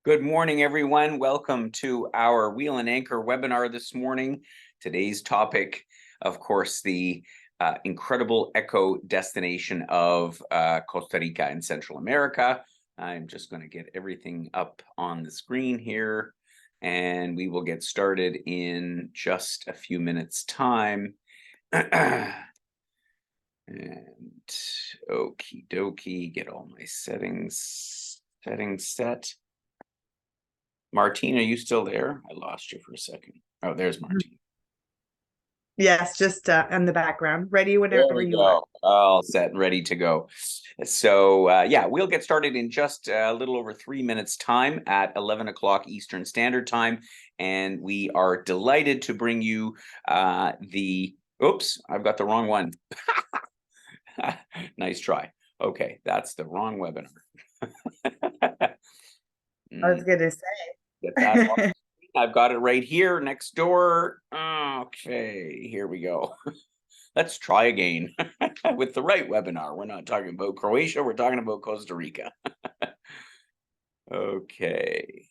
Good morning, everyone. Welcome to our Wheel and Anchor webinar this morning. Today's topic, of course, the incredible eco destination of Costa Rica in Central America. I'm just going to get everything up on the screen here, and we will get started in just a few minutes' time. And okie dokie, get all my settings set. Martine, are you still there? I lost you for a second. Oh, there's Martine. Yes, just in the background. Ready There whenever we you go. are. All set and ready to go. So yeah, we'll get started in just a little over 3 minutes time at 11 o'clock Eastern Standard Time. And we are delighted to bring you oops, I've got the wrong one. Nice try. Okay, that's the wrong webinar. I was going to say. Get that off. I've got it right here next door. Okay, here we go. Let's try again with the right webinar. We're not talking about Croatia. We're talking about Costa Rica. Okay.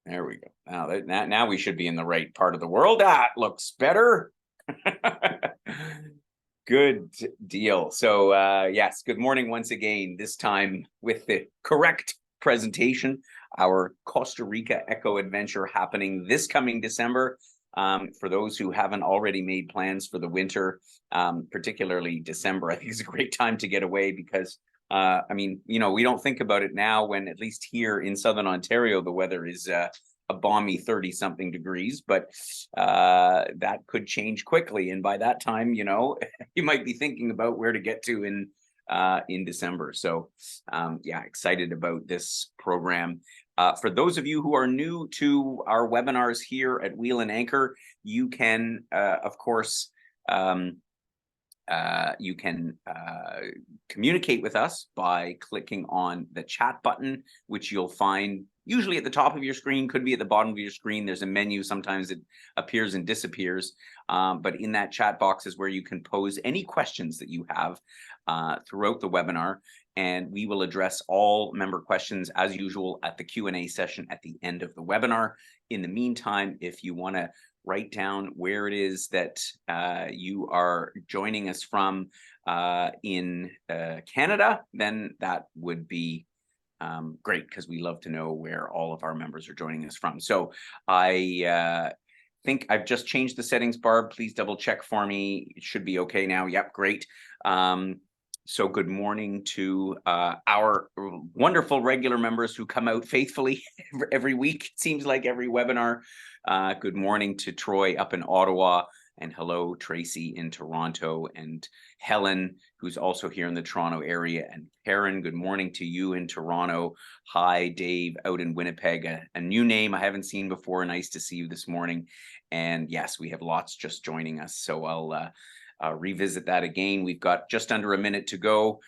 There we go. Now we should be in the right part of the world. That looks better. Good deal. So yes, good morning once again, this time with the correct presentation, our Costa Rica Eco Adventure happening this coming December. For those who haven't already made plans for the winter, particularly December, I think it's a great time to get away because, I mean, you know, we don't think about it now when at least here in Southern Ontario, the weather is a balmy 30-something degrees, but that could change quickly. And by that time, you know, you might be thinking about where to get to in December. So yeah, excited about this program. For those of you who are new to our webinars here at Wheel and Anchor, you can, of course, you can communicate with us by clicking on the chat button, which you'll find usually at the top of your screen, could be at the bottom of your screen. There's a menu. Sometimes it appears and disappears. But in that chat box is where you can pose any questions that you have throughout the webinar. And we will address all member questions as usual at the Q&A session at the end of the webinar. In the meantime, if you want to write down where it is that you are joining us from in Canada, then that would be great, because we love to know where all of our members are joining us from. So I think I've just changed the settings, Barb. Please double check for me. It should be okay now. Yep, great. So good morning to our wonderful regular members who come out faithfully every week. It seems like every webinar. Good morning to Troy up in Ottawa, and hello, Tracy in Toronto, and Helen, who's also here in the Toronto area, and Karen, good morning to you in Toronto. Hi, Dave, out in Winnipeg, a new name I haven't seen before. Nice to see you this morning. And yes, we have lots just joining us, so I'll revisit that again. We've got just under a minute to go.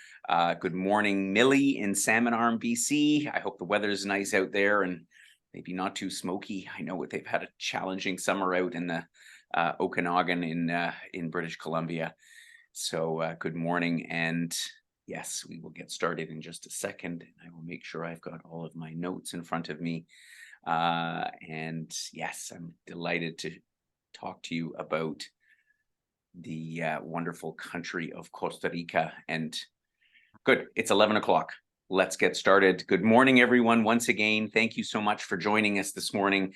Good morning, Millie in Salmon Arm, BC. I hope the weather is nice out there and maybe not too smoky. I know they've had a challenging summer out in the Okanagan in British Columbia. So good morning, and yes, we will get started in just a second. I will make sure I've got all of my notes in front of me. And yes, I'm delighted to talk to you about the wonderful country of Costa Rica. And good, it's 11 o'clock. Let's get started. Good morning, everyone. Once again, thank you so much for joining us this morning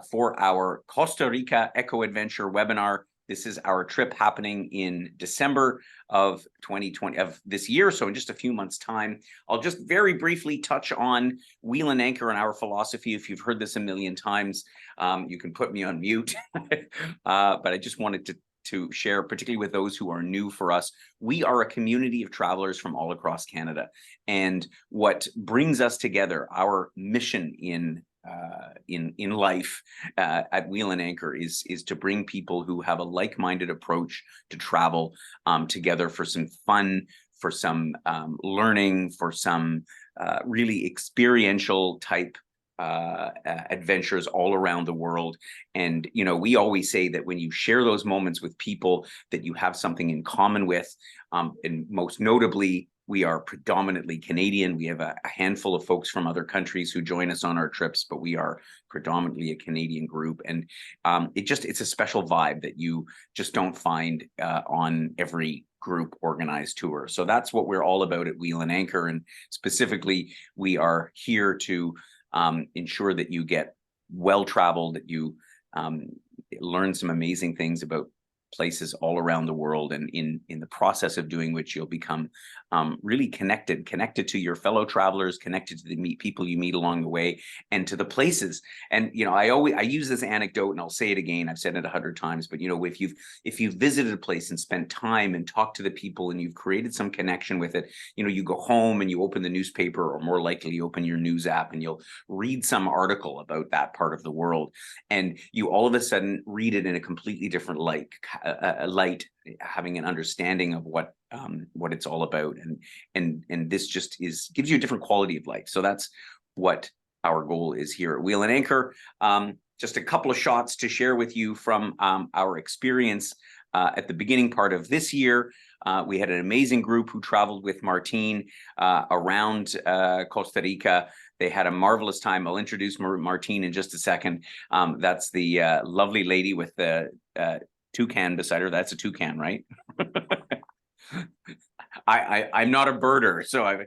for our Costa Rica Eco Adventure webinar. This is our trip happening in December of 2020, of this year, so in just a few months' time. I'll just very briefly touch on Wheel and Anchor and our philosophy. If you've heard this a million times, you can put me on mute. But I just wanted to share, particularly with those who are new for us. We are a community of travelers from all across Canada. And what brings us together, our mission in life at Wheel and Anchor is to bring people who have a like-minded approach to travel together for some fun, for some learning, for some really experiential type adventures all around the world. And, you know, we always say that when you share those moments with people that you have something in common with, and most notably We are predominantly Canadian. We have a handful of folks from other countries who join us on our trips, but we are predominantly a Canadian group. And it's a special vibe that you just don't find on every group organized tour. So that's what we're all about at Wheel and Anchor. And specifically, we are here to ensure that you get well-traveled, that you learn some amazing things about places all around the world, and in the process of doing which you'll become really connected to your fellow travelers, connected to the people you meet along the way, and to the places. And I use this anecdote, and I'll say it again, I've said it 100 times, but if you've visited a place and spent time and talked to the people and you've created some connection with it, you go home and you open the newspaper, or more likely you open your news app, and you'll read some article about that part of the world, and you all of a sudden read it in a completely different light, having an understanding of what it's all about, and this just gives you a different quality of life. So that's what our goal is here at Wheel and Anchor. Just a couple of shots to share with you from our experience at the beginning part of this year. We had an amazing group who traveled with Martine around Costa Rica. They had a marvelous time. I'll introduce Martine in just a second. That's the lovely lady with the toucan beside her. That's a toucan, right? I'm not a birder, so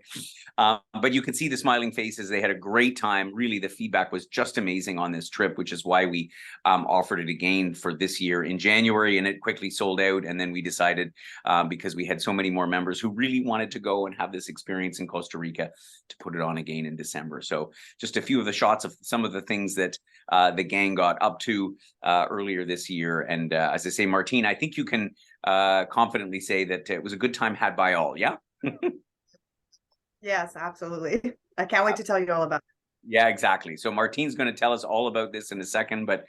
but you can see the smiling faces. They had a great time. Really, the feedback was just amazing on this trip, which is why we offered it again for this year in January, and it quickly sold out. And then we decided, because we had so many more members who really wanted to go and have this experience in Costa Rica, to put it on again in December. So just a few of the shots of some of the things that the gang got up to earlier this year. And as I say, Martine, I think you can confidently say that it was a good time had by all. Yeah. Yes, absolutely. I can't wait to tell you all about it. Yeah, exactly. So Martine's going to tell us all about this in a second, but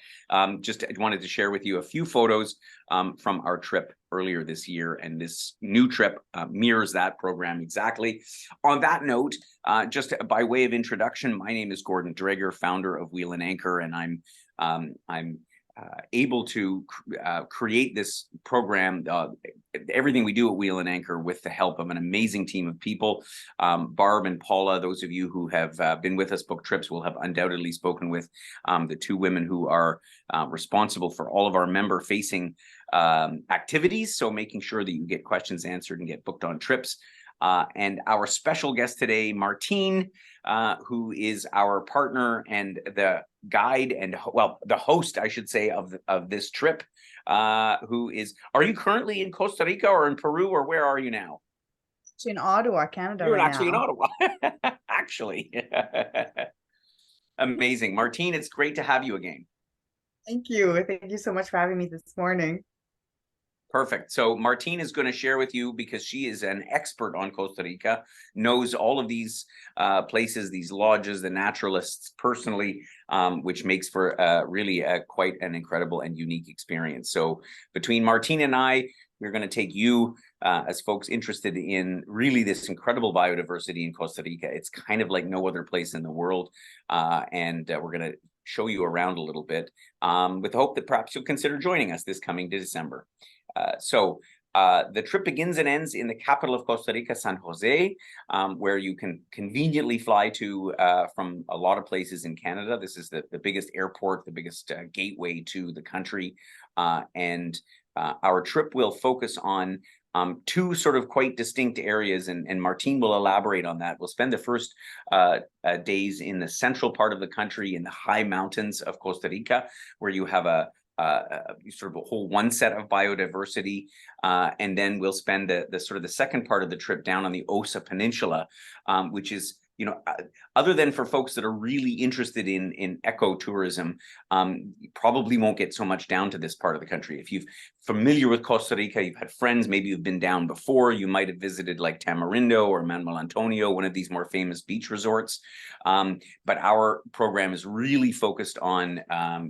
just wanted to share with you a few photos from our trip earlier this year, and this new trip mirrors that program exactly. On that note, just by way of introduction, my name is Gordon Dreger, founder of Wheel and Anchor, and I'm able to create this program, everything we do at Wheel and Anchor, with the help of an amazing team of people. Barb and Paula, those of you who have been with us book trips will have undoubtedly spoken with the two women who are responsible for all of our member-facing activities, so making sure that you get questions answered and get booked on trips. And our special guest today, Martine, who is our partner and the guide and, well, the host, I should say, of this trip, are you currently in Costa Rica or in Peru, or where are you now? In Ottawa, Canada. You're right actually now. in Ottawa, actually. Amazing. Martine, it's great to have you again. Thank you. Thank you so much for having me this morning. Perfect. So Martine is going to share with you, because she is an expert on Costa Rica, knows all of these places, these lodges, the naturalists personally, which makes for really quite an incredible and unique experience. So between Martine and I, we're going to take you as folks interested in really this incredible biodiversity in Costa Rica. It's kind of like no other place in the world. And we're going to show you around a little bit with the hope that perhaps you'll consider joining us this coming December. So the trip begins and ends in the capital of Costa Rica, San Jose, where you can conveniently fly to from a lot of places in Canada. This is the biggest airport, the biggest gateway to the country. And our trip will focus on two sort of quite distinct areas, and Martine will elaborate on that. We'll spend the first days in the central part of the country, in the high mountains of Costa Rica, where you have sort of a whole one set of biodiversity, and then we'll spend the sort of the second part of the trip down on the Osa Peninsula, which is, other than for folks that are really interested in ecotourism, you probably won't get so much down to this part of the country. If you're familiar with Costa Rica, you've had friends, maybe you've been down before, you might have visited like Tamarindo or Manuel Antonio, one of these more famous beach resorts. But our program is really focused on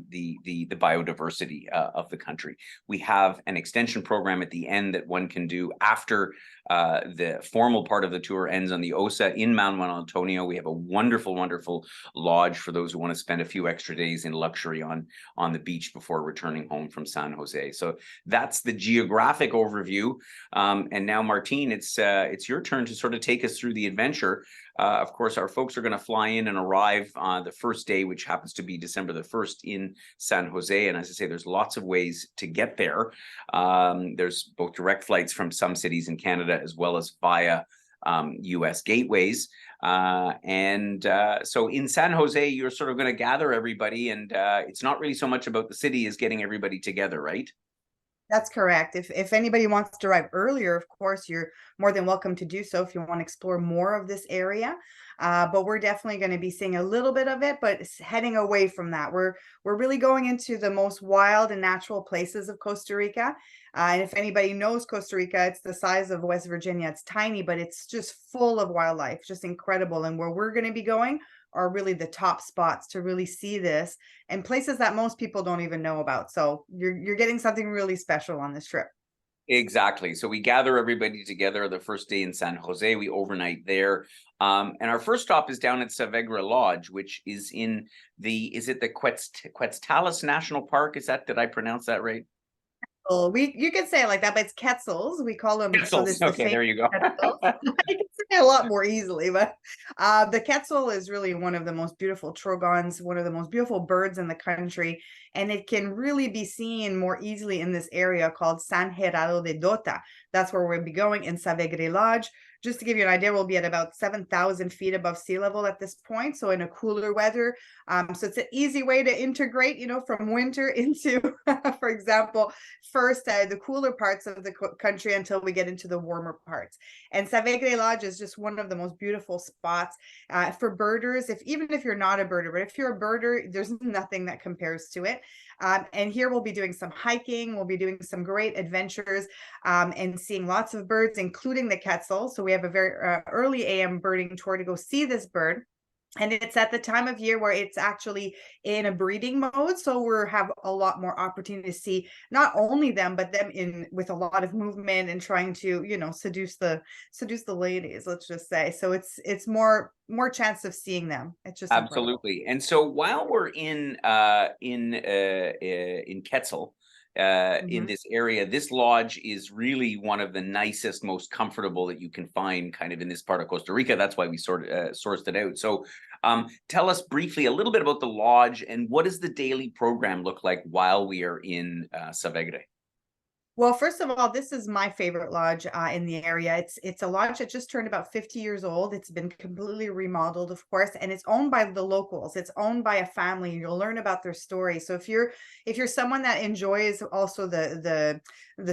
the biodiversity of the country. We have an extension program at the end that one can do after the formal part of the tour ends on the Osa in Manuel Antonio. We have a wonderful, wonderful lodge for those who want to spend a few extra days in luxury on the beach before returning home from San Jose. So that's the geographic overview. And now, Martine, it's your turn to sort of take us through the adventure. Of course, our folks are going to fly in and arrive the first day, which happens to be December the 1st in San Jose. And as I say, there's lots of ways to get there. There's both direct flights from some cities in Canada as well as via US gateways. So in San Jose, you're sort of going to gather everybody, and it's not really so much about the city as getting everybody together, right? That's correct. If anybody wants to arrive earlier, of course, you're more than welcome to do so if you want to explore more of this area. But we're definitely going to be seeing a little bit of it, but heading away from that. We're really going into the most wild and natural places of Costa Rica. And if anybody knows Costa Rica, it's the size of West Virginia. It's tiny, but it's just full of wildlife, just incredible. And where we're going to be going are really the top spots to really see this, and places that most people don't even know about. So you're getting something really special on this trip. Exactly. So we gather everybody together the first day in San Jose. We overnight there. And our first stop is down at Savegra Lodge, which is in is it the Quetzales National Park? Did I pronounce that right? Well, you can say it like that, but it's Quetzals. We call them, so Quetzals. this the Okay, famous there you go. Quetzals. You can say it a lot more easily, but the Quetzal is really one of the most beautiful trogons, one of the most beautiful birds in the country, and it can really be seen more easily in this area called San Gerardo de Dota. That's where we'll be going, in Savegre Lodge. Just to give you an idea, we'll be at about 7,000 feet above sea level at this point, so in a cooler weather. So it's an easy way to integrate, from winter into, for example, first the cooler parts of the country until we get into the warmer parts. And Savegre Lodge is just one of the most beautiful spots for birders. Even if you're not a birder, but if you're a birder, there's nothing that compares to it. And here we'll be doing some hiking. We'll be doing some great adventures and seeing lots of birds, including the Quetzal. So we have a very early AM birding tour to go see this bird. And it's at the time of year where it's actually in a breeding mode. So we have a lot more opportunity to see not only them, but them with a lot of movement and trying to, seduce the ladies, let's just say. So it's more chance of seeing them. It's just Absolutely. incredible. And so while we're in Quetzal, in this area, this lodge is really one of the nicest, most comfortable that you can find kind of in this part of Costa Rica. That's why we sourced it out. So tell us briefly a little bit about the lodge, and what does the daily program look like while we are in Savegre? Well, first of all, this is my favorite lodge in the area. It's a lodge that just turned about 50 years old. It's been completely remodeled, of course, and it's owned by the locals. It's owned by a family, and you'll learn about their story. So if you're someone that enjoys also the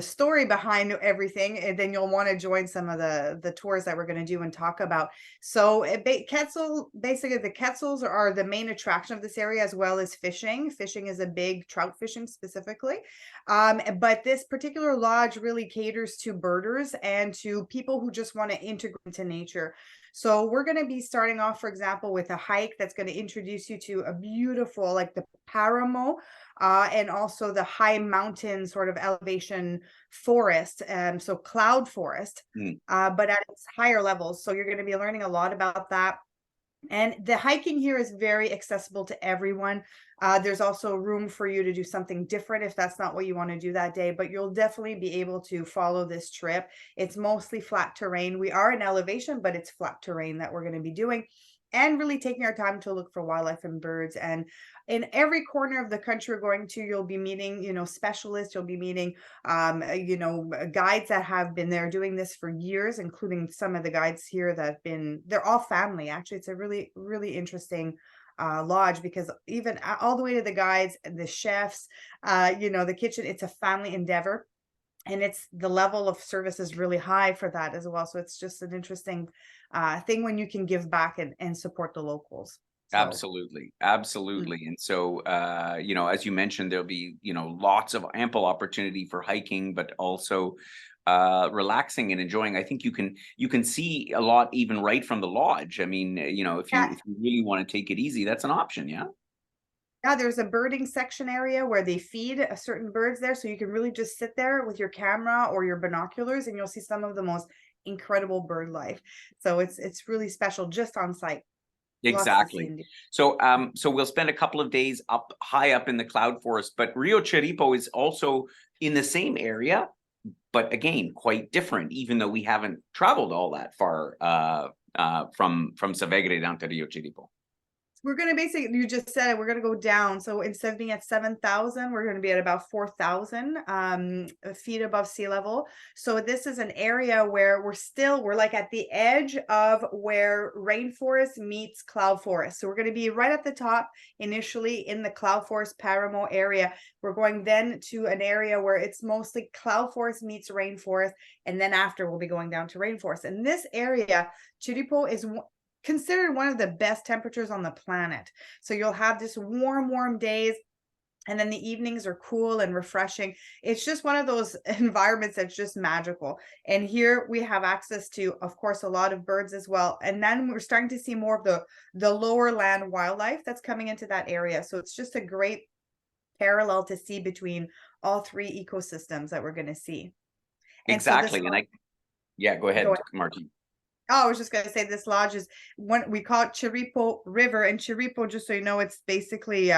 story behind everything, then you'll want to join some of the tours that we're going to do and talk about. So basically the Quetzals are the main attraction of this area, as well as fishing. Fishing is a big, trout fishing specifically. But this particular lodge really caters to birders and to people who just want to integrate into nature. So we're going to be starting off, for example, with a hike that's going to introduce you to a beautiful, like the Paramo, and also the high mountain sort of elevation forest, so cloud forest, but at its higher levels. So you're going to be learning a lot about that. And the hiking here is very accessible to everyone. There's also room for you to do something different if that's not what you want to do that day, but you'll definitely be able to follow this trip. It's mostly flat terrain. We are in elevation, but it's flat terrain that we're going to be doing, and really taking our time to look for wildlife and birds. And in every corner of the country we're going to, you'll be meeting, specialists. You'll be meeting, guides that have been there doing this for years, including some of the guides here they're all family. Actually, it's a really, really interesting lodge, because even all the way to the guides, the chefs, the kitchen, it's a family endeavor. And it's the level of service is really high for that as well. So it's just an interesting thing when you can give back and support the locals. So. Absolutely. And so, as you mentioned, there'll be, lots of ample opportunity for hiking, but also relaxing and enjoying. I think you can see a lot even right from the lodge. I mean, if you really want to take it easy, that's an option. Yeah. Yeah, there's a birding section area where they feed certain birds there. So you can really just sit there with your camera or your binoculars, and you'll see some of the most incredible bird life. So it's really special just on site. Lots to see Exactly. and do. So we'll spend a couple of days up high up in the cloud forest, but Rio Chiripo is also in the same area, but again, quite different, even though we haven't traveled all that far from Savegre down to Rio Chiripo. We're going to basically, you just said it, we're going to go down. So instead of being at 7,000, we're going to be at about 4,000 feet above sea level. So this is an area where we're like at the edge of where rainforest meets cloud forest. So we're going to be right at the top initially in the cloud forest Paramo area. We're going then to an area where it's mostly cloud forest meets rainforest. And then after we'll be going down to rainforest. And this area, Chiripo, is considered one of the best temperatures on the planet. So you'll have this warm days, and then the evenings are cool and refreshing. It's just one of those environments that's just magical. And here we have access to, of course, a lot of birds as well. And then we're starting to see more of the lower land wildlife that's coming into that area. So it's just a great parallel to see between all three ecosystems that we're going to see. And so this, Exactly. Yeah, go ahead, Marty. oh, I was just going to say this lodge is one, we call it Chiripo River, and Chiripo, just so you know, it's basically,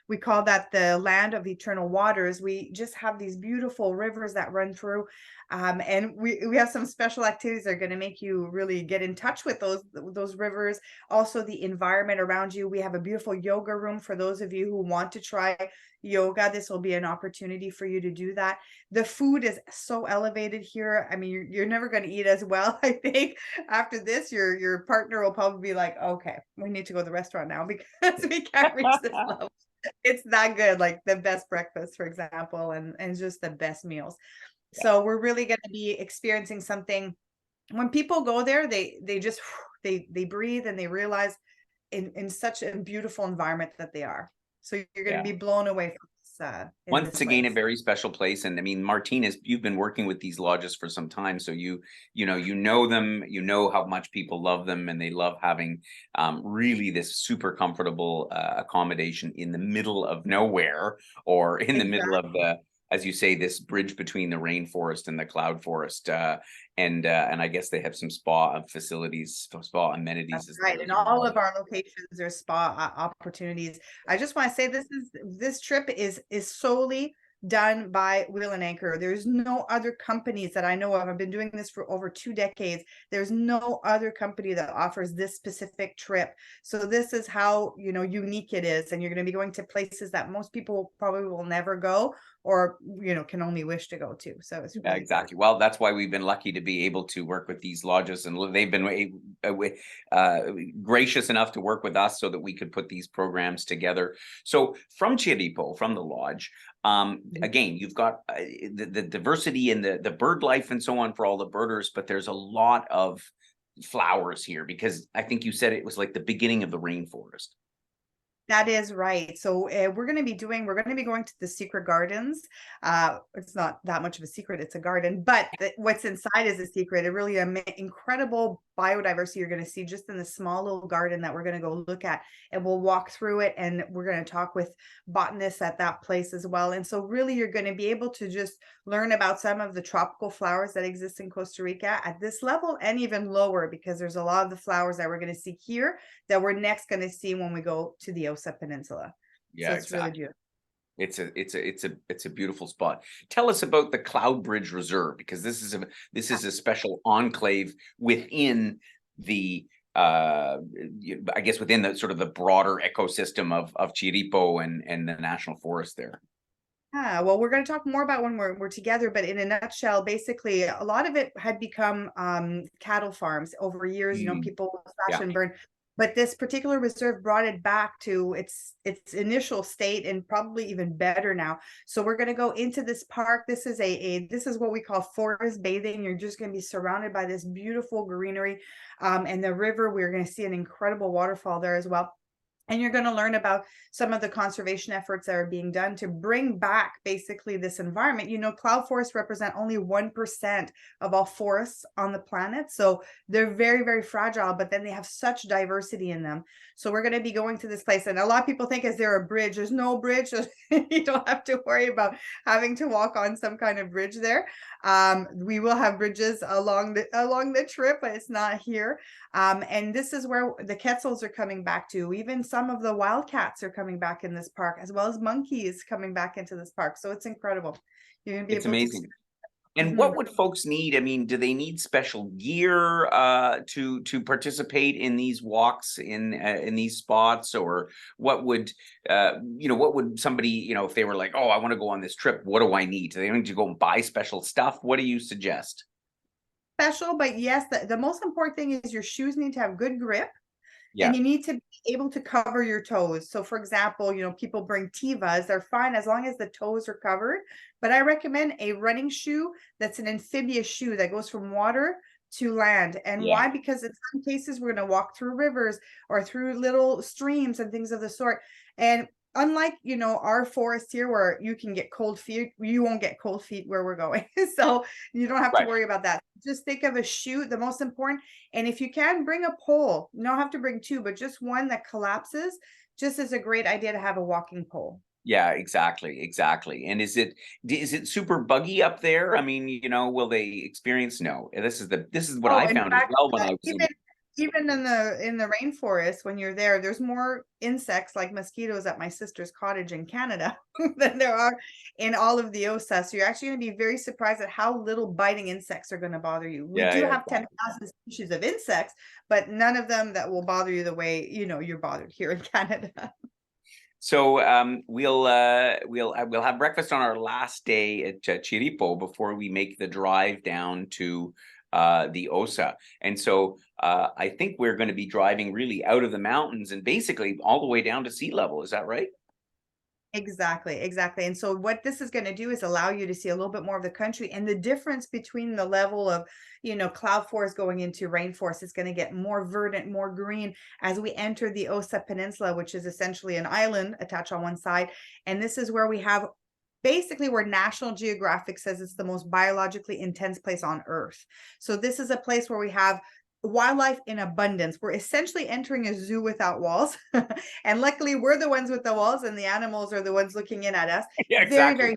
we call that the land of eternal waters. We just have these beautiful rivers that run through, and we have some special activities that are going to make you really get in touch with those rivers. Also, the environment around you. We have a beautiful yoga room for those of you who want to try yoga. This will be an opportunity for you to do that. The food is so elevated here. I mean, you're never going to eat as well. I think after this, your partner will probably be like, okay, we need to go to the restaurant now because we can't reach this level. It's that good, like the best breakfast, for example, and just the best meals. Yeah. So we're really going to be experiencing something. When people go there, they just they breathe and they realize in such a beautiful environment that they are. So you're going to be blown away from this. Once again, a very special place. And I mean, Martinez, you've been working with these lodges for some time, so you know them, you know how much people love them, and they love having really this super comfortable accommodation in the middle of nowhere, or in the middle of the, as you say, this bridge between the rainforest and the cloud forest. And I guess they have some spa facilities, spa amenities. That's right. In all of our locations, there's spa opportunities. I just want to say this trip is solely done by Wheel and Anchor. There's no other companies that I know of. I've been doing this for over 2 decades. There's no other company that offers this specific trip. So this is how, unique it is. And you're going to be going to places that most people probably will never go, or, can only wish to go to. So it's really exactly. Well, that's why we've been lucky to be able to work with these lodges, and they've been gracious enough to work with us so that we could put these programs together. So from Chiripo, from the lodge, again, you've got the diversity and the bird life and so on for all the birders, but there's a lot of flowers here, because I think you said it was like the beginning of the rainforest. That is right. So we're going to be going to the secret gardens. It's not that much of a secret. It's a garden, but what's inside is a secret. It really incredible biodiversity you're going to see just in the small little garden that we're going to go look at, and we'll walk through it, and we're going to talk with botanists at that place as well. And so really you're going to be able to just learn about some of the tropical flowers that exist in Costa Rica at this level and even lower, because there's a lot of the flowers that we're going to see here that we're next going to see when we go to the Osa Peninsula. Yeah, so it's really beautiful. It's a beautiful spot. Tell us about the Cloud Bridge Reserve, because this is a special enclave within the I guess within the sort of the broader ecosystem of Chiripo and the national forest there. Yeah, well, we're going to talk more about when we're together, but in a nutshell, basically, a lot of it had become cattle farms over years. People slash and burn. But this particular reserve brought it back to its initial state, and probably even better now. So we're going to go into this park. This is this is what we call forest bathing. You're just going to be surrounded by this beautiful greenery, and the river. We're going to see an incredible waterfall there as well. And you're going to learn about some of the conservation efforts that are being done to bring back basically this environment. You know, cloud forests represent only 1% of all forests on the planet. So they're very, very fragile, but then they have such diversity in them. So we're going to be going to this place. And a lot of people think, is there a bridge? There's no bridge. You don't have to worry about having to walk on some kind of bridge there. We will have bridges along the trip, but it's not here. And this is where the quetzals are coming back to. Even some of the wildcats are coming back in this park, as well as monkeys coming back into this park. So it's incredible. You're going to be It's able amazing. to. And what would folks need? I mean, do they need special gear to participate in these walks in these spots, or what would what would somebody, if they were like, oh, I want to go on this trip, what do I need? Do they need to go and buy special stuff? What do you suggest? Special, but yes, the most important thing is your shoes need to have good grip. Yeah. And you need to be able to cover your toes. So for example, people bring Tivas, they're fine as long as the toes are covered. But I recommend a running shoe that's an amphibious shoe that goes from water to land. And Yeah. why? Because in some cases we're going to walk through rivers or through little streams and things of the sort. And unlike our forest here where you can get cold feet, you won't get cold feet where we're going. So you don't have to Right. worry about that. Just think of a shoe, the most important. And if you can, bring a pole. You don't have to bring two, but just one that collapses. Just is a great idea to have a walking pole. Yeah, exactly. And is it super buggy up there? I mean, will they experience? No, this is what Oh, I in found as fact, well when I was even in the rainforest, when you're there, there's more insects like mosquitoes at my sister's cottage in Canada than there are in all of the OSA. So you're actually going to be very surprised at how little biting insects are going to bother you. We do yeah. have 10,000 species of insects, but none of them that will bother you the way you're bothered here in Canada. So we'll have breakfast on our last day at Chiripo before we make the drive down to the OSA. And so I think we're going to be driving really out of the mountains and basically all the way down to sea level. Is that right? Exactly. And so what this is going to do is allow you to see a little bit more of the country, and the difference between the level of, cloud forest going into rainforest is going to get more verdant, more green as we enter the Osa Peninsula, which is essentially an island attached on one side. And this is where we have basically where National Geographic says it's the most biologically intense place on Earth. So this is a place where we have wildlife in abundance. We're essentially entering a zoo without walls. And luckily we're the ones with the walls and the animals are the ones looking in at us. Yeah, exactly.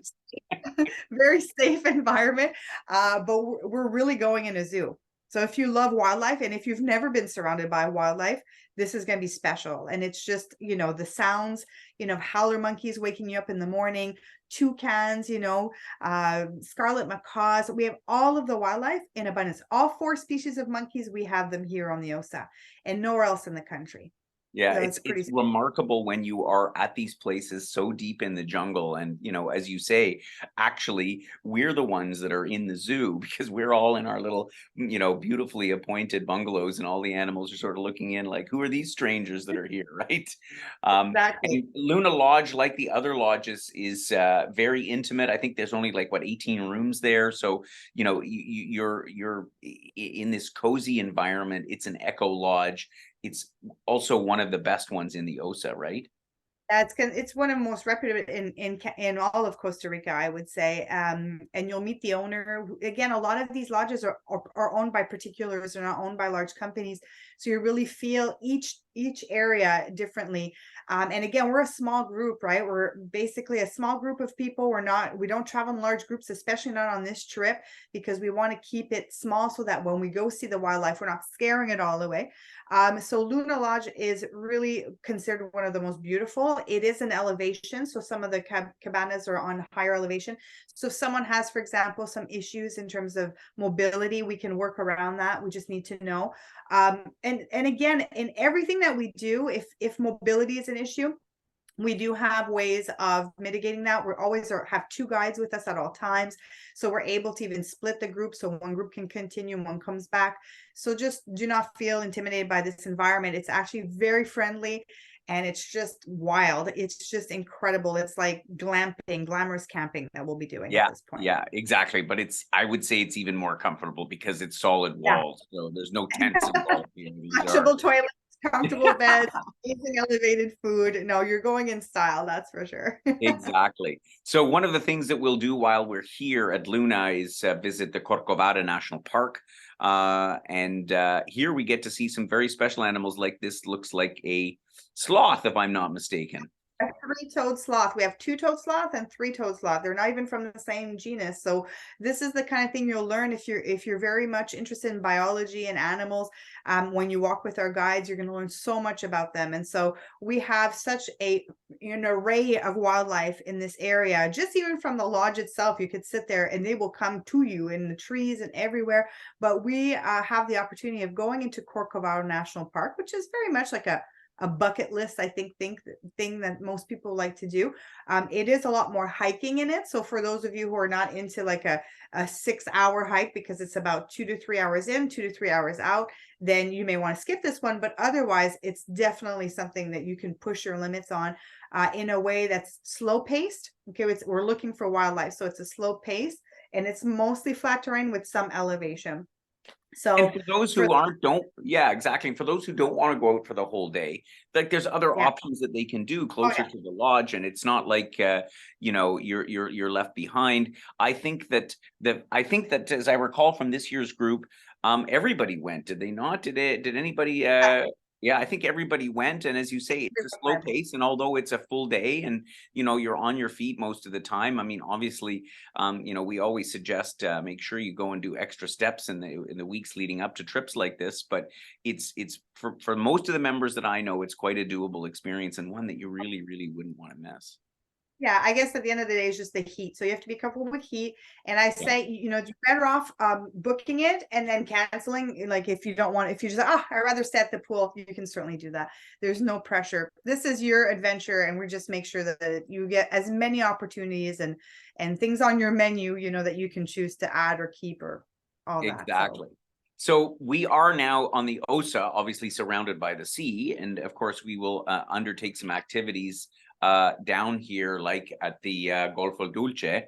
Very safe environment. But we're really going in a zoo. So if you love wildlife and if you've never been surrounded by wildlife, this is going to be special. And it's just, the sounds, howler monkeys waking you up in the morning, toucans, scarlet macaws. We have all of the wildlife in abundance. All 4 species of monkeys, we have them here on the Osa and nowhere else in the country. Yeah, So it's pretty remarkable when you are at these places so deep in the jungle. And, as you say, actually, we're the ones that are in the zoo because we're all in our little, beautifully appointed bungalows, and all the animals are sort of looking in like, who are these strangers that are here, right? Exactly. And Luna Lodge, like the other lodges, is very intimate. I think there's only 18 rooms there. So, you're in this cozy environment. It's an eco lodge. It's also one of the best ones in the OSA, right? It's one of the most reputable in all of Costa Rica, I would say. And you'll meet the owner. Again, a lot of these lodges are owned by particulars, they're not owned by large companies. So you really feel each area differently. And again, we're a small group, right? We're basically a small group of people. We don't travel in large groups, especially not on this trip, because we want to keep it small so that when we go see the wildlife, we're not scaring it all away. So Luna Lodge is really considered one of the most beautiful. It is an elevation, so some of the cabanas are on higher elevation. So if someone has, for example, some issues in terms of mobility, we can work around that. We just need to know. And again, in everything that we do, if mobility is an issue, we do have ways of mitigating that. We're always have 2 guides with us at all times. So we're able to even split the group. So one group can continue and one comes back. So just do not feel intimidated by this environment. It's actually very friendly and it's just wild. It's just incredible. It's like glamorous camping that we'll be doing at this point. Yeah, exactly. But I would say it's even more comfortable because it's solid walls. So there's no tents involved. Flexible toilets. comfortable beds, amazing elevated food. No, you're going in style, that's for sure. Exactly. So one of the things that we'll do while we're here at Luna is visit the Corcovado National Park. And here we get to see some very special animals, like this looks like a sloth, if I'm not mistaken. A three-toed sloth. We have two-toed sloth and three-toed sloth. They're not even from the same genus. So this is the kind of thing you'll learn if you're very much interested in biology and animals. When you walk with our guides, you're going to learn so much about them. And so we have such an array of wildlife in this area. Just even from the lodge itself, you could sit there and they will come to you in the trees and everywhere. But we have the opportunity of going into Corcovado National Park, which is very much like a bucket list, I think thing that most people like to do. It is a lot more hiking in it. So for those of you who are not into like a 6-hour hike, because it's about 2 to 3 hours in, 2 to 3 hours out, then you may want to skip this one. But otherwise, it's definitely something that you can push your limits on in a way that's slow paced. Okay, we're looking for wildlife, so it's a slow pace, and it's mostly flat terrain with some elevation. So and for those who yeah, exactly. And for those who don't want to go out for the whole day, like there's other options that they can do closer to the lodge, and it's not like you're left behind. I think that as I recall from this year's group, everybody went. Did they not? Did anybody? Yeah, I think everybody went, and as you say, it's a slow pace, and although it's a full day, and you're on your feet most of the time. I mean, obviously, we always suggest make sure you go and do extra steps in the weeks leading up to trips like this. But it's for most of the members that I know, it's quite a doable experience, and one that you really, really wouldn't want to miss. Yeah, I guess at the end of the day, it's just the heat. So you have to be comfortable with heat. And I say, you're better off booking it and then canceling. Like if you don't want, if you just, I'd rather stay at the pool, you can certainly do that. There's no pressure. This is your adventure, and we just make sure that you get as many opportunities and things on your menu, that you can choose to add or keep or all that. Exactly. So we are now on the Osa, obviously surrounded by the sea, and of course we will undertake some activities down here, like at the Golfo Dulce,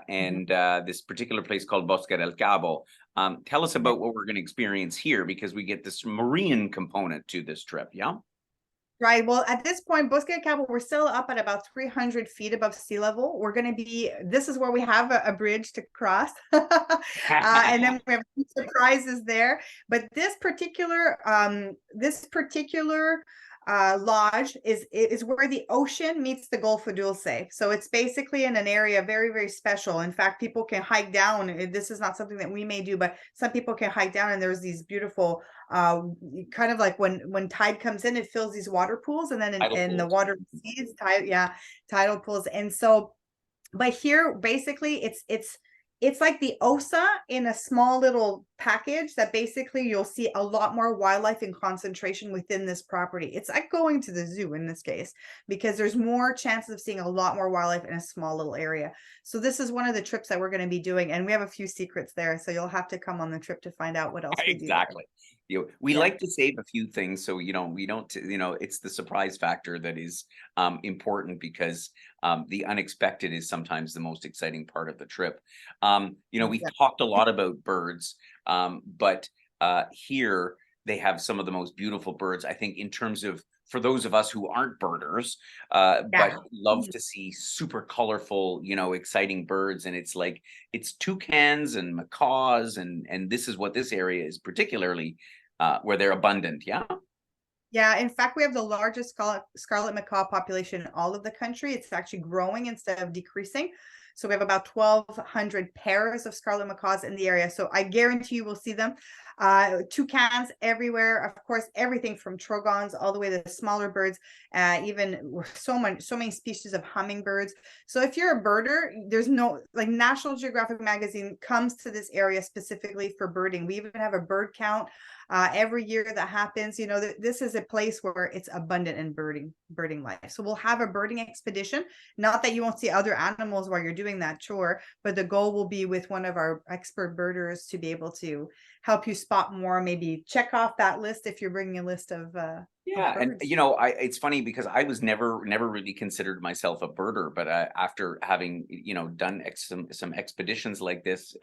and this particular place called Bosque del Cabo. Tell us about what we're going to experience here, because we get this marine component to this trip. Yeah. Right. Well, at this point, Bosque del Cabo, we're still up at about 300 feet above sea level. We're going to be, this is where we have a bridge to cross. And then we have surprises there. But this particular lodge is where the ocean meets the Golfo Dulce. So it's basically in an area very, very special. In fact, people can hike down. This is not something that we may do, but some people can hike down, and there's these beautiful kind of like when tide comes in, it fills these water pools, and then in the water sees tidal pools. And so, but here basically it's like the Osa in a small little package that basically you'll see a lot more wildlife in concentration within this property. It's like going to the zoo in this case, because there's more chances of seeing a lot more wildlife in a small little area. So this is one of the trips that we're going to be doing, and we have a few secrets there. So you'll have to come on the trip to find out what else we do. Exactly. We like to save a few things, so we don't it's the surprise factor that is important, because the unexpected is sometimes the most exciting part of the trip. We've talked a lot about birds, but here they have some of the most beautiful birds, I think, in terms of, for those of us who aren't birders, but love to see super colorful, exciting birds. And it's toucans and macaws, and this is what this area is particularly where they're abundant. Yeah. Yeah, in fact, we have the largest scarlet macaw population in all of the country. It's actually growing instead of decreasing. So we have about 1,200 pairs of scarlet macaws in the area. So I guarantee you will see them. Toucans everywhere, of course, everything from trogons all the way to the smaller birds, even so many species of hummingbirds. So if you're a birder, there's no, like, National Geographic magazine comes to this area specifically for birding. We even have a bird count every year that happens. This is a place where it's abundant in birding life. So we'll have a birding expedition. Not that you won't see other animals while you're doing that chore, but the goal will be with one of our expert birders to be able to help you spot more, maybe check off that list if you're bringing a list of Yeah, and birds. it's funny because I was never really considered myself a birder, but after having done some expeditions like this,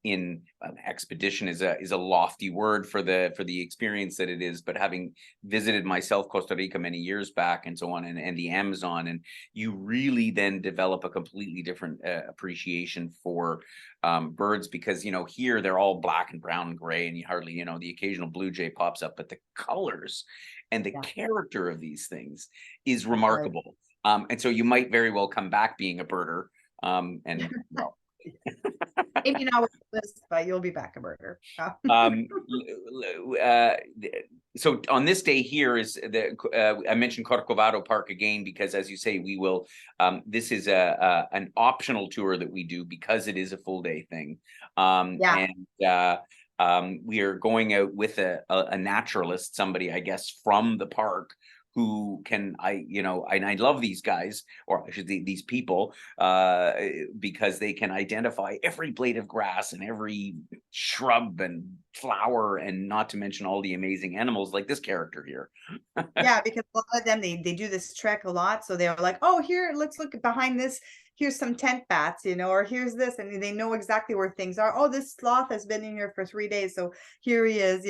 in expedition is a lofty word for the experience that it is, but having visited myself Costa Rica many years back and so on, and the Amazon, and you really then develop a completely different appreciation for birds, because here they're all black and brown and gray, and you hardly, the occasional blue jay pops up, but the colors and the Yeah, character of these things is right. remarkable. And so you might very well come back being a birder. And well, Maybe not with the list, but you'll be back a birder. um, so on this day here is I mentioned Corcovado Park again, because as you say, we will, this is an optional tour that we do because it is a full day thing. Yeah. We are going out with a naturalist, somebody, I guess, from the park, who can, and I love these guys, or I should say these people, because they can identify every blade of grass and every shrub and flower, and not to mention all the amazing animals like this character here. Yeah, because a lot of them, they do this trek a lot, so they're like, "Oh, here, let's look behind this. Here's some tent bats, or here's this," and they know exactly where things are. "Oh, this sloth has been in here for 3 days, so here he is."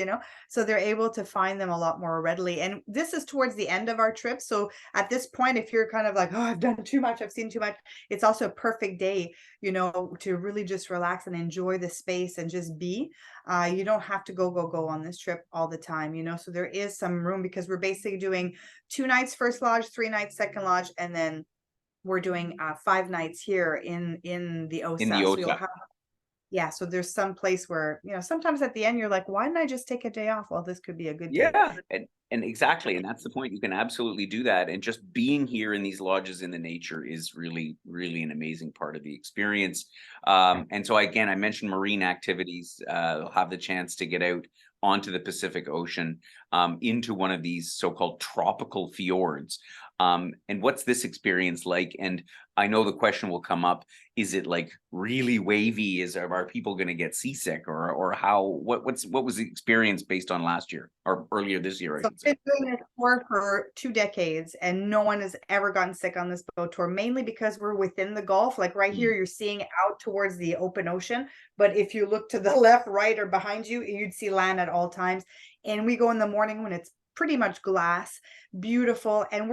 So they're able to find them a lot more readily. And this is towards the end of our trip, so at this point, if you're kind of like, "Oh, I've done too much, I've seen too much," it's also a perfect day, to really just relax and enjoy the space and just be. You don't have to go on this trip all the time, so there is some room, because we're basically doing 2 nights first lodge, 3 nights second lodge, and then we're doing 5 nights here in the In the OSA. So you'll OSA. have, yeah, so there's some place where, sometimes at the end you're like, why didn't I just take a day off? Well, this could be a good day. Yeah, and exactly, and that's the point. You can absolutely do that, and just being here in these lodges in the nature is really, really an amazing part of the experience. And so again, I mentioned marine activities. They'll have the chance to get out onto the Pacific Ocean, into one of these so-called tropical fjords. And what's this experience like? And I know the question will come up: is it like really wavy? Are people going to get seasick, or how? What was the experience based on last year, or earlier this year, I So should say? I've been doing this tour for 2 decades, and no one has ever gotten sick on this boat tour, mainly because we're within the Gulf. Like right here, Mm. you're seeing out towards the open ocean. But if you look to the left, right, or behind you, you'd see land at all times. And we go in the morning when it's pretty much glass, beautiful. And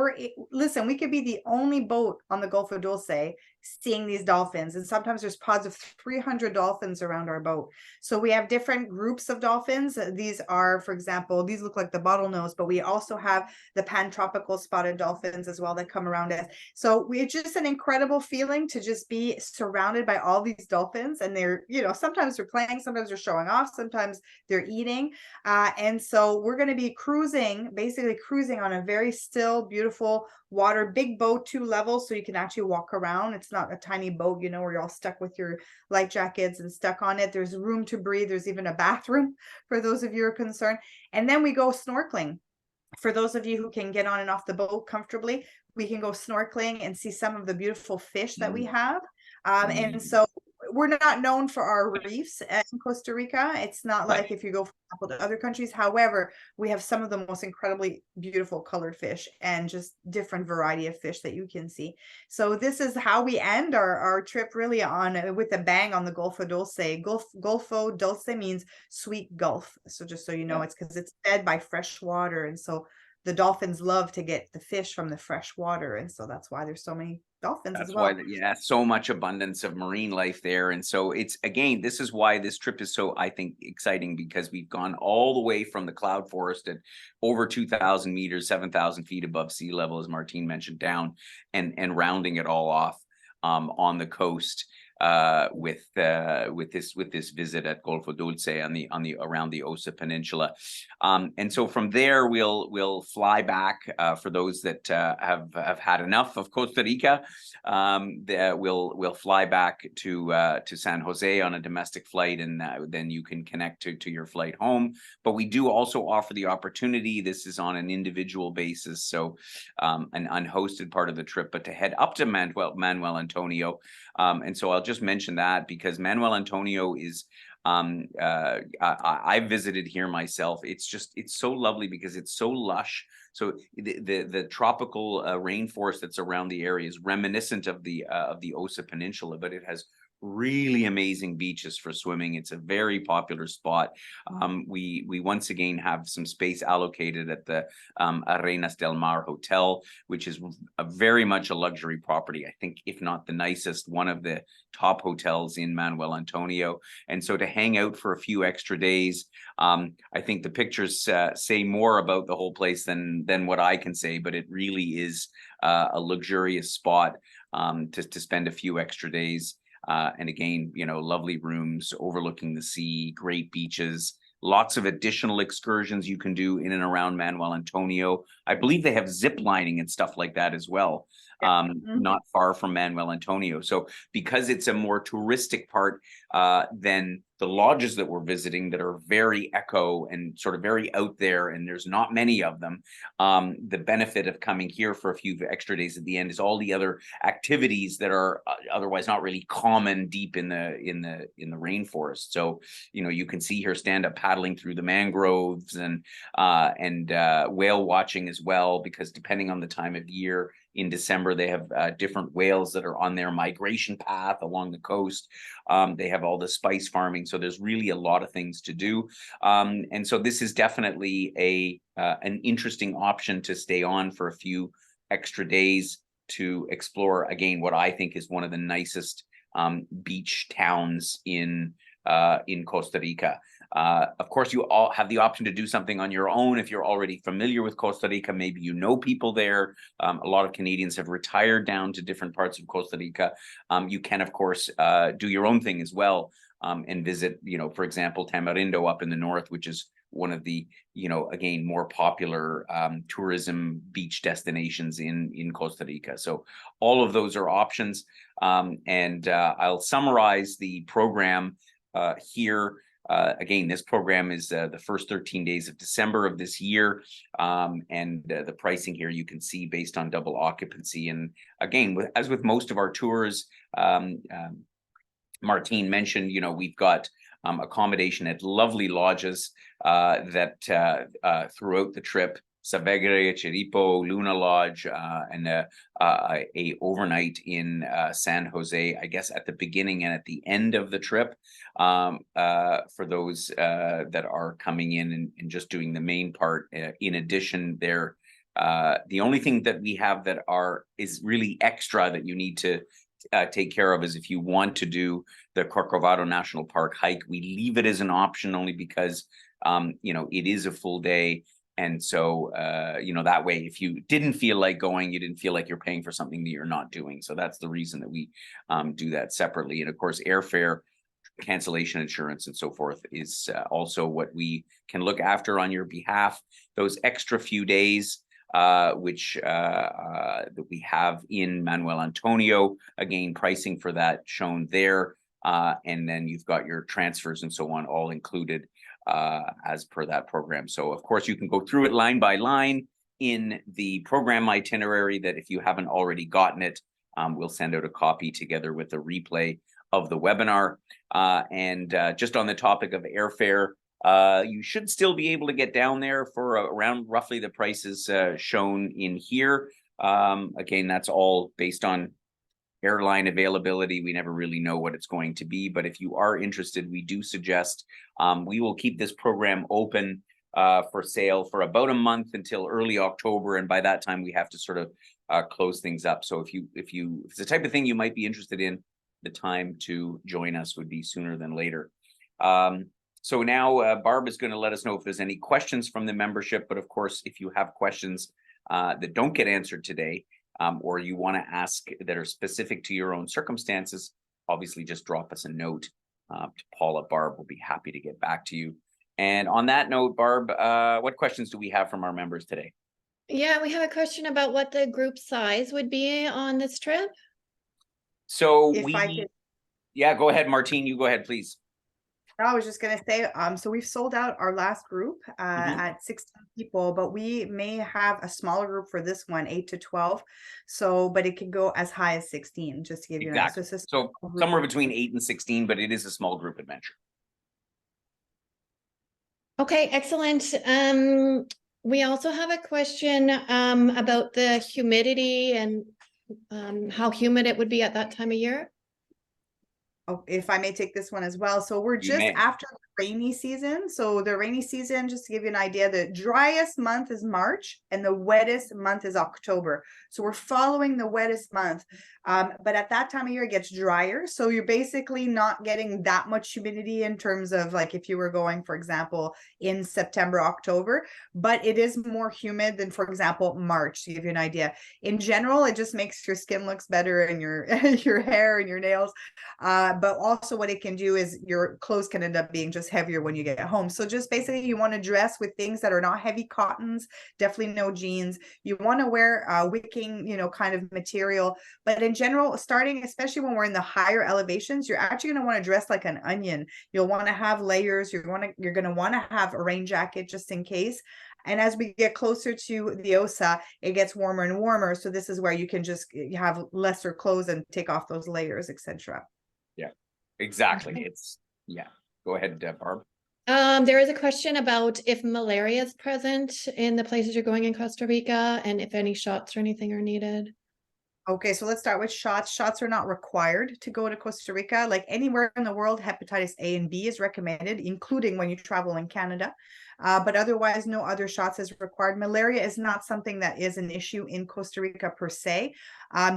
listen, we could be the only boat on the Gulf of Dulce seeing these dolphins. And sometimes there's pods of 300 dolphins around our boat. So we have different groups of dolphins. These are, for example, these look like the bottlenose, but we also have the pan-tropical spotted dolphins as well that come around us. So it's just an incredible feeling to just be surrounded by all these dolphins. And they're, sometimes they're playing, sometimes they're showing off, sometimes they're eating. And so we're going to be basically cruising on a very still, beautiful water, big boat, 2 levels, so you can actually walk around. It's not a tiny boat, where you're all stuck with your life jackets and stuck on it. There's room to breathe. There's even a bathroom for those of you who are concerned. And then we go snorkeling. For those of you who can get on and off the boat comfortably, we can go snorkeling and see some of the beautiful fish that we Mm. have. And Mm. so we're not known for our reefs in Costa Rica. It's not Right. like if you go, for example, to other countries. However, we have some of the most incredibly beautiful colored fish and just different variety of fish that you can see. So this is how we end our trip, really, on with a bang on the Golfo Dulce. Golfo Dulce means sweet Gulf. So just so you know, Yeah. it's because it's fed by fresh water. And so the dolphins love to get the fish from the fresh water. And so that's why there's so many dolphins as That's why, well. yeah, so much abundance of marine life there. And so it's, again, this is why this trip is so, I think, exciting, because we've gone all the way from the cloud forest at over 2,000 meters, 7,000 feet above sea level, as Martine mentioned, down, and rounding it all off on the coast, with this visit at Golfo Dulce on the around the Osa Peninsula. And so from there we'll fly back, for those that have had enough of Costa Rica. We'll fly back to San Jose on a domestic flight, and then you can connect to your flight home. But we do also offer the opportunity, this is on an individual basis, so an unhosted part of the trip, but to head up to Manuel Antonio. And so I'll just mention that, because Manuel Antonio is I visited here myself. It's so lovely because it's so lush. So the tropical rainforest that's around the area is reminiscent of the Osa Peninsula, but it has really amazing beaches for swimming. It's a very popular spot. We once again have some space allocated at the Arenas del Mar Hotel, which is very much a luxury property. I think, if not the nicest, one of the top hotels in Manuel Antonio. And so to hang out for a few extra days, I think the pictures say more about the whole place than what I can say, but it really is a luxurious spot to spend a few extra days. And again, lovely rooms overlooking the sea, great beaches, lots of additional excursions you can do in and around Manuel Antonio. I believe they have zip lining and stuff like that as well, not far from Manuel Antonio. So because it's a more touristic part than the lodges that we're visiting that are very eco and sort of very out there, and there's not many of them, the benefit of coming here for a few extra days at the end is all the other activities that are otherwise not really common deep in the rainforest. So you can see here stand-up paddling through the mangroves and whale watching as well, because depending on the time of year, in December, they have different whales that are on their migration path along the coast. They have all the spice farming. So there's really a lot of things to do. And so this is definitely an interesting option to stay on for a few extra days to explore, again, what I think is one of the nicest beach towns in Costa Rica. Of course, you all have the option to do something on your own if you're already familiar with Costa Rica. Maybe you know people there. A lot of Canadians have retired down to different parts of Costa Rica. You can, of course, do your own thing as well and visit, for example, Tamarindo up in the north, which is one of the, again, more popular tourism beach destinations in Costa Rica. So all of those are options. And I'll summarize the program here. Again, this program is the first 13 days of December of this year. And the pricing here you can see based on double occupancy. And again, as with most of our tours, Martine mentioned, we've got accommodation at lovely lodges that throughout the trip. Savegre, Chiripo, Luna Lodge, and a overnight in San Jose, I guess at the beginning and at the end of the trip, for those that are coming in and just doing the main part. In addition, the only thing that we have that is really extra that you need to take care of is if you want to do the Corcovado National Park hike. We leave it as an option only because it is a full day. And so, that way, if you didn't feel like going, you didn't feel like you're paying for something that you're not doing. So that's the reason that we do that separately. And of course, airfare, cancellation insurance, and so forth is also what we can look after on your behalf. Those extra few days, which that we have in Manuel Antonio, again, pricing for that shown there. And then you've got your transfers and so on, all included as per that program. So of course you can go through it line by line in the program itinerary that if you haven't already gotten it, we'll send out a copy together with a replay of the webinar. And just on the topic of airfare, you should still be able to get down there for around roughly the prices shown in here. Again, that's all based on airline availability. We never really know what it's going to be, but if you are interested, we do suggest we will keep this program open for sale for about a month until early October, and by that time we have to sort of close things up. So if it's the type of thing you might be interested in, the time to join us would be sooner than later. So now Barb is going to let us know if there's any questions from the membership, but of course, if you have questions that don't get answered today, or you want to ask that are specific to your own circumstances, obviously just drop us a note to Paula. Barb will be happy to get back to you. And on that note, Barb, what questions do we have from our members today? Yeah, we have a question about what the group size would be on this trip. So yeah, go ahead, Martine, you go ahead, please. I was just going to say, so we've sold out our last group at 16 people, but we may have a smaller group for this one, 8 to 12. So, but it can go as high as 16, just to give you an idea. So somewhere between 8 and 16, but it is a small group adventure. Okay, excellent. We also have a question about the humidity and how humid it would be at that time of year. Oh, if I may take this one as well. So we're You just may. after the rainy season. So the rainy season, just to give you an idea, the driest month is March and the wettest month is October. So we're following the wettest month. But at that time of year, it gets drier. So you're basically not getting that much humidity in terms of like if you were going, for example, in September, October, but it is more humid than, for example, March, to give you an idea. In general, it just makes your skin looks better and your your hair and your nails. But also what it can do is your clothes can end up being just heavier when you get home. So just basically you want to dress with things that are not heavy cottons, definitely no jeans. You want to wear wicking, kind of material. But in general, starting, especially when we're in the higher elevations, you're actually going to want to dress like an onion. You'll want to have layers. You're going to want to have a rain jacket just in case. And as we get closer to the Osa, it gets warmer and warmer. So this is where you can just have lesser clothes and take off those layers, etc. Yeah, exactly. It's Go ahead, Barb. There is a question about if malaria is present in the places you're going in Costa Rica and if any shots or anything are needed. Okay, so let's start with shots. Shots are not required to go to Costa Rica. Like anywhere in the world, hepatitis A and B is recommended, including when you travel in Canada. But otherwise, no other shots is required. Malaria is not something that is an issue in Costa Rica per se.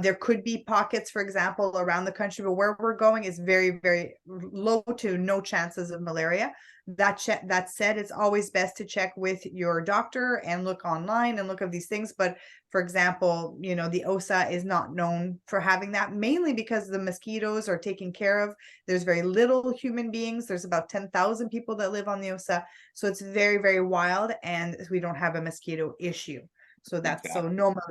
There could be pockets, for example, around the country, but where we're going is very, very low to no chances of malaria. That said, it's always best to check with your doctor and look online and look at these things. But for example, the Osa is not known for having that, mainly because the mosquitoes are taken care of. There's very little human beings. There's about 10,000 people that live on the Osa. So it's very, very wild and we don't have a mosquito issue. So that's Exactly. so normal.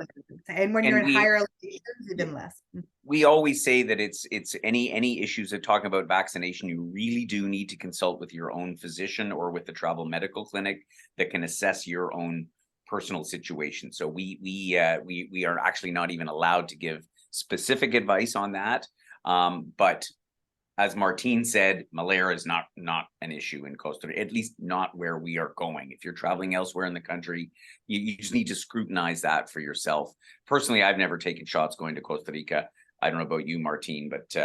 And when you're in higher elevations, even less. We always say that it's any issues of talking about vaccination, you really do need to consult with your own physician or with the travel medical clinic that can assess your own personal situation. So we are actually not even allowed to give specific advice on that. But as Martine said, malaria is not an issue in Costa Rica, at least not where we are going. If you're traveling elsewhere in the country, you just need to scrutinize that for yourself. Personally, I've never taken shots going to Costa Rica. I don't know about you, Martine, but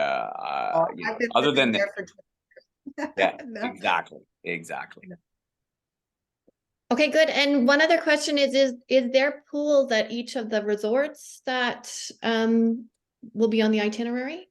other than that, yeah, no. Exactly. Okay, good. And one other question is there pools at each of the resorts that will be on the itinerary?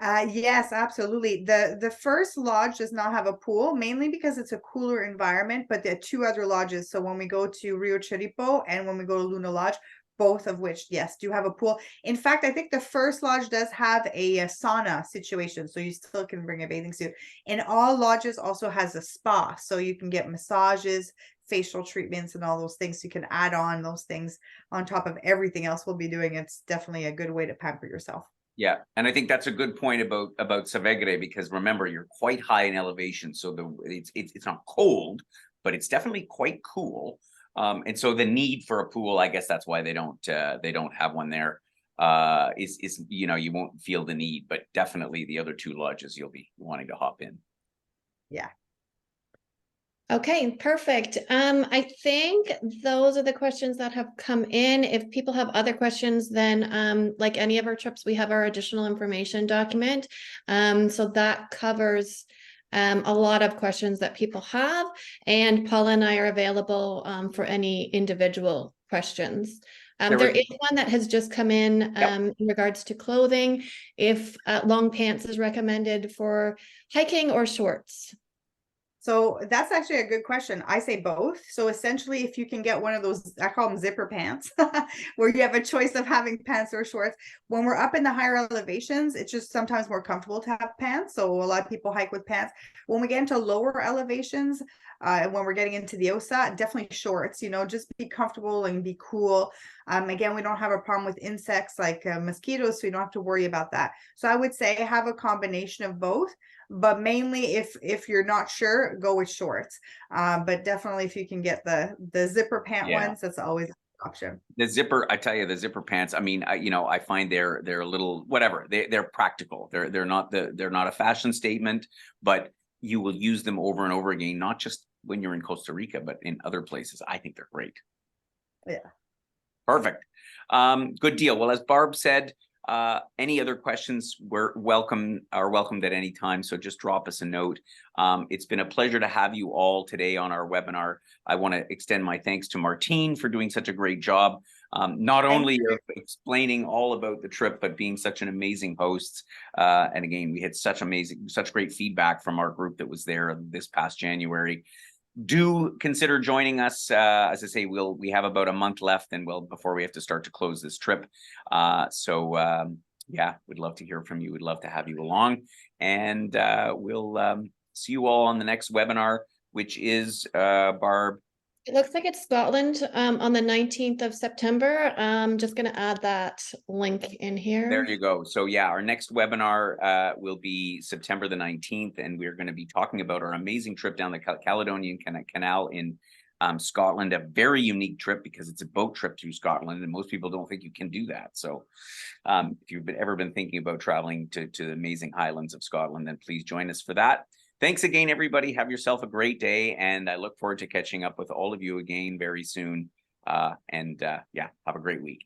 Yes, absolutely. The first lodge does not have a pool, mainly because it's a cooler environment, but there are two other lodges. So when we go to Rio Chiripo and when we go to Luna Lodge, both of which, yes, do have a pool. In fact, I think the first lodge does have a sauna situation, so you still can bring a bathing suit. And all lodges also has a spa, so you can get massages, facial treatments, and all those things. So you can add on those things on top of everything else we'll be doing. It's definitely a good way to pamper yourself. Yeah, and I think that's a good point about Savegre, because remember, you're quite high in elevation, so it's not cold, but it's definitely quite cool. And so the need for a pool, I guess that's why they don't have one there. Is you won't feel the need, but definitely the other two lodges you'll be wanting to hop in. Yeah. Okay, perfect. I think those are the questions that have come in. If people have other questions, then like any of our trips, we have our additional information document. So that covers a lot of questions that people have, and Paula and I are available for any individual questions. There is one that has just come in in regards to clothing, if long pants is recommended for hiking or shorts. So that's actually a good question. I say both. So essentially, if you can get one of those, I call them zipper pants, where you have a choice of having pants or shorts. When we're up in the higher elevations, it's just sometimes more comfortable to have pants. So a lot of people hike with pants. When we get into lower elevations, when we're getting into the Osa, definitely shorts, just be comfortable and be cool. Again, we don't have a problem with insects like mosquitoes, so you don't have to worry about that. So I would say have a combination of both. But mainly if you're not sure, go with shorts. But definitely if you can get the zipper pant ones, that's always an option. The zipper, I tell you, the zipper pants, I mean, I find they're a little whatever. They're practical. They're not a fashion statement, but you will use them over and over again, not just when you're in Costa Rica, but in other places, I think they're great. Yeah. Perfect. Good deal. Well, as Barb said, any other questions are welcomed at any time. So just drop us a note. It's been a pleasure to have you all today on our webinar. I want to extend my thanks to Martine for doing such a great job. Not only of explaining all about the trip, but being such an amazing host. And again, we had such great feedback from our group that was there this past January. Do consider joining us. As I say, we have about a month left, and before we have to start to close this trip. Yeah, we'd love to hear from you. We'd love to have you along, and we'll see you all on the next webinar, which is Barb. It looks like it's Scotland on the 19th of September. I'm just going to add that link in here. There you go. So yeah, our next webinar will be September the 19th, and we're going to be talking about our amazing trip down the Caledonian Canal in Scotland. A very unique trip because it's a boat trip through Scotland, and most people don't think you can do that. So if you've ever been thinking about traveling to the amazing highlands of Scotland, then please join us for that. Thanks again, everybody. Have yourself a great day, and I look forward to catching up with all of you again very soon. Yeah, have a great week.